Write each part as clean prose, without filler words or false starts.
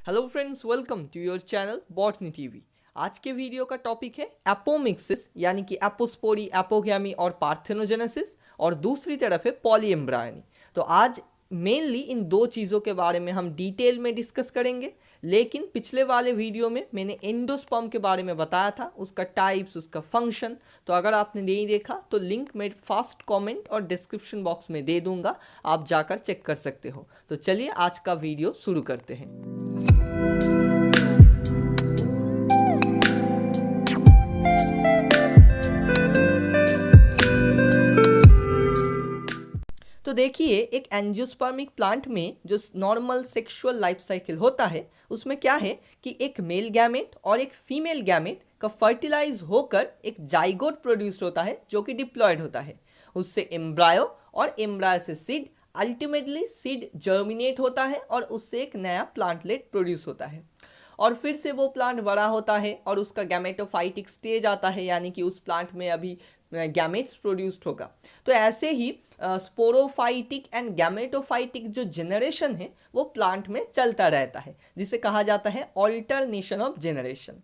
Hello friends, welcome to your channel botany TV. आज के video का टॉपिक है एपोमिक्सिस यानी कि एपोस्पोरी, एपोगैमी और पार्थेनोजेनेसिस, और दूसरी तरफ है पॉलीएम्ब्रायनी। तो आज मेनली इन दो चीज़ों के बारे में हम डिटेल में डिस्कस करेंगे। लेकिन पिछले वाले वीडियो में मैंने एंडोस्पर्म के बारे में बताया था, उसका टाइप्स, उसका फंक्शन। तो अगर आपने नहीं देखा तो लिंक मैं फर्स्ट कमेंट और डिस्क्रिप्शन बॉक्स में दे दूंगा, आप जाकर चेक कर सकते हो। तो चलिए आज का वीडियो शुरू करते हैं। तो देखिए, एक एंजियोस्पर्मिक प्लांट में जो नॉर्मल सेक्सुअल लाइफ साइकिल होता है उसमें क्या है कि एक मेल गैमेट और एक फीमेल गैमेट का फर्टिलाइज होकर एक जाइगोट प्रोड्यूस्ड होता है जो कि डिप्लॉयड होता है। उससे एम्ब्रायो और एम्ब्रायो से सीड, अल्टीमेटली सीड जर्मिनेट होता है और उससे एक नया प्लांटलेट प्रोड्यूस होता है। और फिर से वो प्लांट बड़ा होता है और उसका गैमेटोफाइटिक स्टेज आता है, यानी कि उस प्लांट में अभी गैमेट्स प्रोड्यूस्ड होगा। तो ऐसे ही स्पोरोफाइटिक एंड गैमेटोफाइटिक जो जनरेशन है वो प्लांट में चलता रहता है, जिसे कहा जाता है ऑल्टरनेशन ऑफ जनरेशन।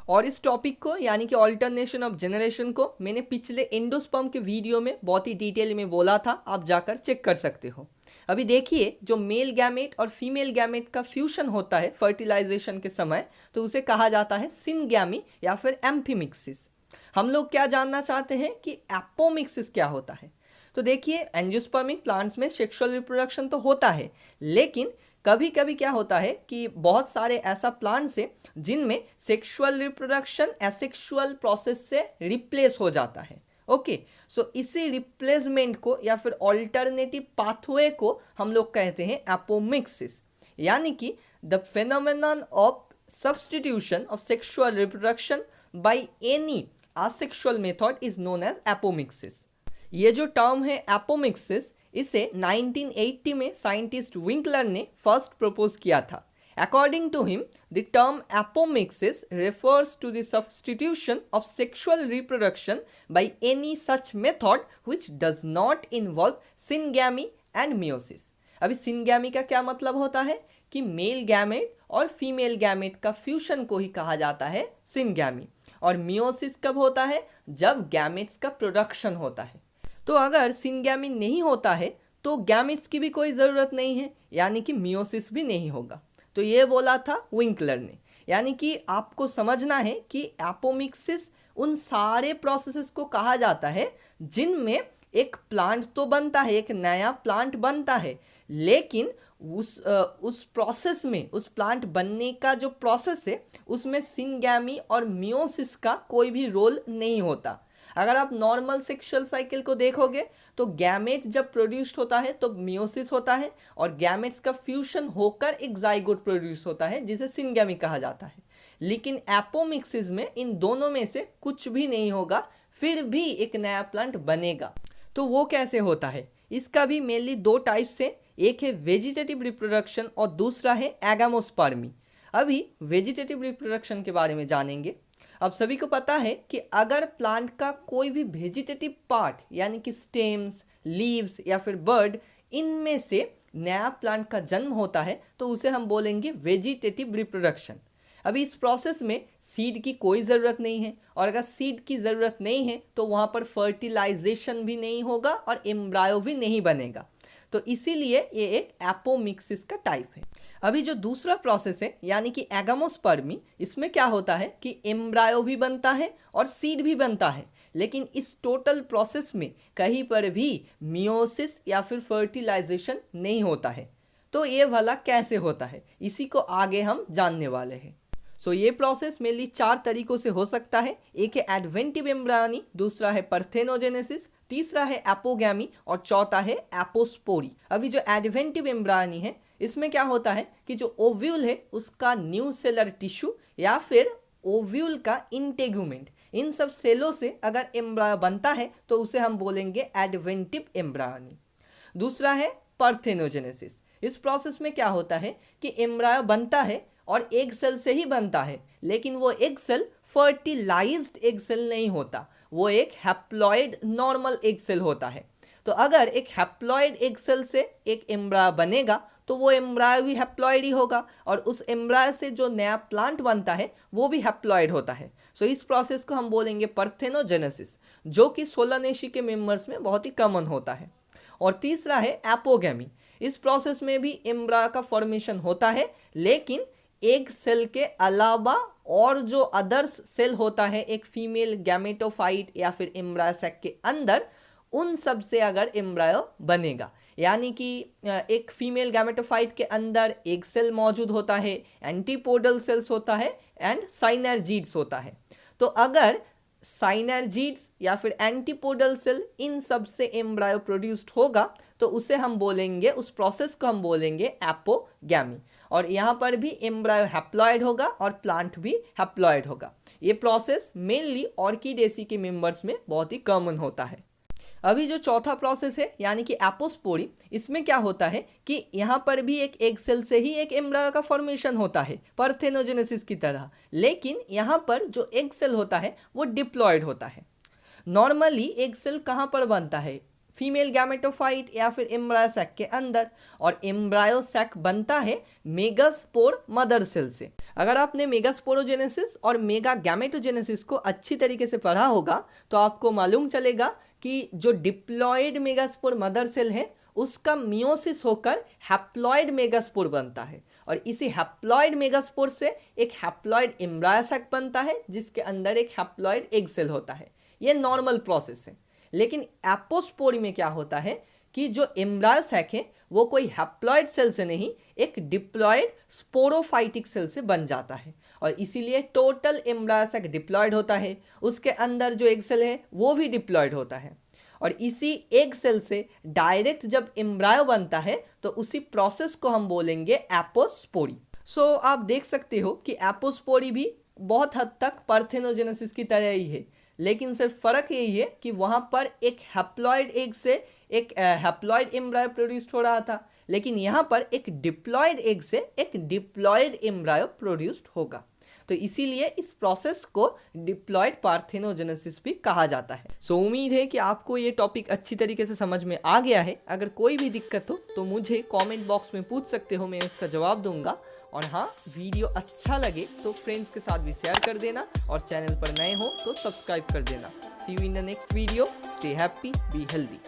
और इस टॉपिक को यानी कि ऑल्टरनेशन ऑफ जनरेशन को मैंने पिछले एंडोस्पर्म के वीडियो में बहुत ही डिटेल में बोला था, आप जाकर चेक कर सकते हो। अभी देखिए, जो मेल गैमेट और फीमेल गैमेट का फ्यूशन होता है फर्टिलाइजेशन के समय, तो उसे कहा जाता है सिनगैमी या फिर एम्फीमिक्सिस। हम लोग क्या जानना चाहते हैं कि एपोमिक्सिस क्या होता है। तो देखिए, एंजियोस्पर्मिक प्लांट्स में सेक्सुअल रिप्रोडक्शन तो होता है, लेकिन कभी कभी क्या होता है कि बहुत सारे ऐसा प्लांट्स है जिनमें सेक्सुअल रिप्रोडक्शन एसेक्सुअल प्रोसेस से रिप्लेस हो जाता है। ओके, सो इसी रिप्लेसमेंट को या फिर ऑल्टरनेटिव पाथवे को हम लोग कहते हैं एपोमिक्सिस, यानी कि the phenomenon of substitution of sexual reproduction by any asexual method is known as apomixis. ये जो टर्म है एपोमिक्सिस, इसे 1980 में साइंटिस्ट विंकलर ने फर्स्ट प्रपोज किया था। According to him, the term apomixis refers to the substitution of sexual reproduction by any such method which does not involve syngamy and meiosis। अभी syngamy का क्या मतलब होता है कि मेल गैमेट और फीमेल गैमेट का फ्यूशन को ही कहा जाता है syngamy, और meiosis कब होता है, जब गैमेट्स का प्रोडक्शन होता है। तो अगर सिनगैमी नहीं होता है तो गैमेट्स की भी कोई ज़रूरत नहीं है, यानी कि मियोसिस भी नहीं होगा। तो ये बोला था विंकलर ने। यानी कि आपको समझना है कि एपोमिक्सिस उन सारे प्रोसेसेस को कहा जाता है जिनमें एक प्लांट तो बनता है, एक नया प्लांट बनता है, लेकिन उस प्रोसेस में, उस प्लांट बनने का जो प्रोसेस है उसमें सिनगैमी और मियोसिस का कोई भी रोल नहीं होता। अगर आप नॉर्मल सेक्सुअल साइकिल को देखोगे तो गैमेट जब प्रोड्यूस्ड होता है तो मियोसिस होता है और गैमेट्स का फ्यूशन होकर एक जाइगोट प्रोड्यूस होता है जिसे सिनगैमी कहा जाता है। लेकिन एपोमिक्सिस में इन दोनों में से कुछ भी नहीं होगा, फिर भी एक नया प्लांट बनेगा। तो वो कैसे होता है, इसका भी मेनली दो टाइप्स है, एक है वेजिटेटिव रिप्रोडक्शन और दूसरा है एगामोस्पर्मी। अभी वेजिटेटिव रिप्रोडक्शन के बारे में जानेंगे। अब सभी को पता है कि अगर प्लांट का कोई भी वेजिटेटिव पार्ट यानी कि स्टेम्स, लीव्स या फिर बर्ड, इनमें से नया प्लांट का जन्म होता है तो उसे हम बोलेंगे वेजिटेटिव रिप्रोडक्शन। अभी इस प्रोसेस में सीड की कोई ज़रूरत नहीं है, और अगर सीड की ज़रूरत नहीं है तो वहाँ पर फर्टिलाइजेशन भी नहीं होगा और एम्ब्रायो भी नहीं बनेगा। तो इसीलिए ये एक एपोमिक्सिस का टाइप है। अभी जो दूसरा प्रोसेस है यानी कि एगामोस्पर्मी, इसमें क्या होता है कि एम्ब्रायो भी बनता है और सीड भी बनता है, लेकिन इस टोटल प्रोसेस में कहीं पर भी मियोसिस या फिर फर्टिलाइजेशन नहीं होता है। तो ये वाला कैसे होता है, इसी को आगे हम जानने वाले हैं। सो ये प्रोसेस मेनली 4 तरीकों से हो सकता है। एक है एडवेंटिव एम्ब्रायनी, दूसरा है पार्थेनोजेनेसिस, तीसरा है एपोगैमी और चौथा है एपोस्पोरी। अभी जो एडवेंटिव एम्ब्रायनी है, इसमें क्या होता है कि जो ओव्यूल है उसका न्यू सेलर टिश्यू या फिर ओव्यूल का इंटेगुमेंट, इन सब सेलों से अगर एम्ब्रायो बनता है तो उसे हम बोलेंगे एडवेंटिव एम्ब्रायनी। दूसरा है पार्थेनोजेनेसिस। इस प्रोसेस में क्या होता है कि एम्ब्रायो बनता है और एग सेल से ही बनता है, लेकिन वो egg cell fertilized egg cell नहीं होता, वो एक हैप्लॉइड नॉर्मल एग सेल होता है। तो अगर एक हैप्लॉइड एग सेल से एक एम्ब्रायो बनेगा तो वो एम्ब्रायो भी हैप्लॉइड ही होगा और उस एम्ब्रायो से जो नया प्लांट बनता है वो भी हैप्लॉइड होता है। सो इस प्रोसेस को हम बोलेंगे पार्थेनोजेनेसिस, जो कि सोलानेसी के मेंबर्स में बहुत ही कॉमन होता है। और तीसरा है एपोगैमी। इस प्रोसेस में भी एम्ब्रायो का फॉर्मेशन होता है, लेकिन एग सेल के अलावा और जो अदर सेल होता है एक फीमेल गैमेटोफाइट या फिर एम्ब्रायो सैक के अंदर, उन सब से अगर एम्ब्रायो बनेगा, यानी कि एक फीमेल गैमेटोफाइट के अंदर एग सेल मौजूद होता है, एंटीपोडल सेल्स होता है एंड साइनर्जिड्स होता है। तो अगर साइनर्जिड्स या फिर एंटीपोडल सेल इन सब से एम्ब्रायो प्रोड्यूस्ड होगा तो उसे हम बोलेंगे, उस प्रोसेस को हम बोलेंगे एपोगैमी। और यहाँ पर भी एम्ब्रायो हैप्लॉइड होगा और प्लांट भी हैप्लॉइड होगा। ये प्रोसेस मेनली ऑर्किडेसी के मेंबर्स में बहुत ही कॉमन होता है। अभी जो चौथा प्रोसेस है यानी कि एपोस्पोरी, इसमें क्या होता है कि यहाँ पर भी एक एग सेल से ही एक एम्ब्रायो का फॉर्मेशन होता है पार्थेनोजेनेसिस की तरह, लेकिन यहाँ पर जो एग सेल होता है वो डिप्लॉयड होता है। नॉर्मली एग सेल कहाँ पर बनता है? फीमेल गैमेटोफाइट या फिर एम्ब्रायो सैक के अंदर, और एम्ब्रायो सैक बनता है मेगास्पोर मदर सेल से। अगर आपने मेगास्पोरोजेनेसिस और मेगा गैमेटोजेनेसिस को अच्छी तरीके से पढ़ा होगा तो आपको मालूम चलेगा कि जो डिप्लॉयड मेगास्पोर मदर सेल है उसका मियोसिस होकर हैप्लॉयड मेगास्पोर बनता है, और इसी हैप्लॉयड मेगास्पोर से एक हैप्लॉयड एम्ब्रायो सैक बनता है जिसके अंदर एक हैप्लॉयड एग सेल होता है। ये नॉर्मल प्रोसेस है। लेकिन एपोस्पोरी में क्या होता है कि जो एम्ब्रायो सैक है वो कोई हैप्लॉइड सेल से नहीं, एक डिप्लॉयड स्पोरोफाइटिक सेल से बन जाता है, और इसीलिए टोटल एम्ब्रायो सैक डिप्लॉयड होता है। उसके अंदर जो एग सेल है वो भी डिप्लॉयड होता है, और इसी एग सेल से डायरेक्ट जब एम्ब्रायो बनता है तो उसी प्रोसेस को हम बोलेंगे एपोस्पोरी। सो आप देख सकते हो कि एपोस्पोरी भी बहुत हद तक पार्थेनोजेनेसिस की तरह ही है, लेकिन सिर्फ फ़र्क यही है कि वहाँ पर एक हैप्लॉइड एग से एक हैप्लॉइड एम्ब्रायो प्रोड्यूस्ड हो रहा था, लेकिन यहाँ पर एक डिप्लॉयड एग से एक डिप्लॉयड एम्ब्रायो प्रोड्यूस्ड होगा। तो इसीलिए इस प्रोसेस को डिप्लॉयड पार्थेनोजेनेसिस भी कहा जाता है। सो उम्मीद है कि आपको ये टॉपिक अच्छी तरीके से समझ में आ गया है। अगर कोई भी दिक्कत हो तो मुझे कमेंट बॉक्स में पूछ सकते हो, मैं उसका जवाब दूंगा। और हाँ, वीडियो अच्छा लगे तो फ्रेंड्स के साथ भी शेयर कर देना, और चैनल पर नए हो तो सब्सक्राइब कर देना। See you in the next video. Stay happy, be healthy.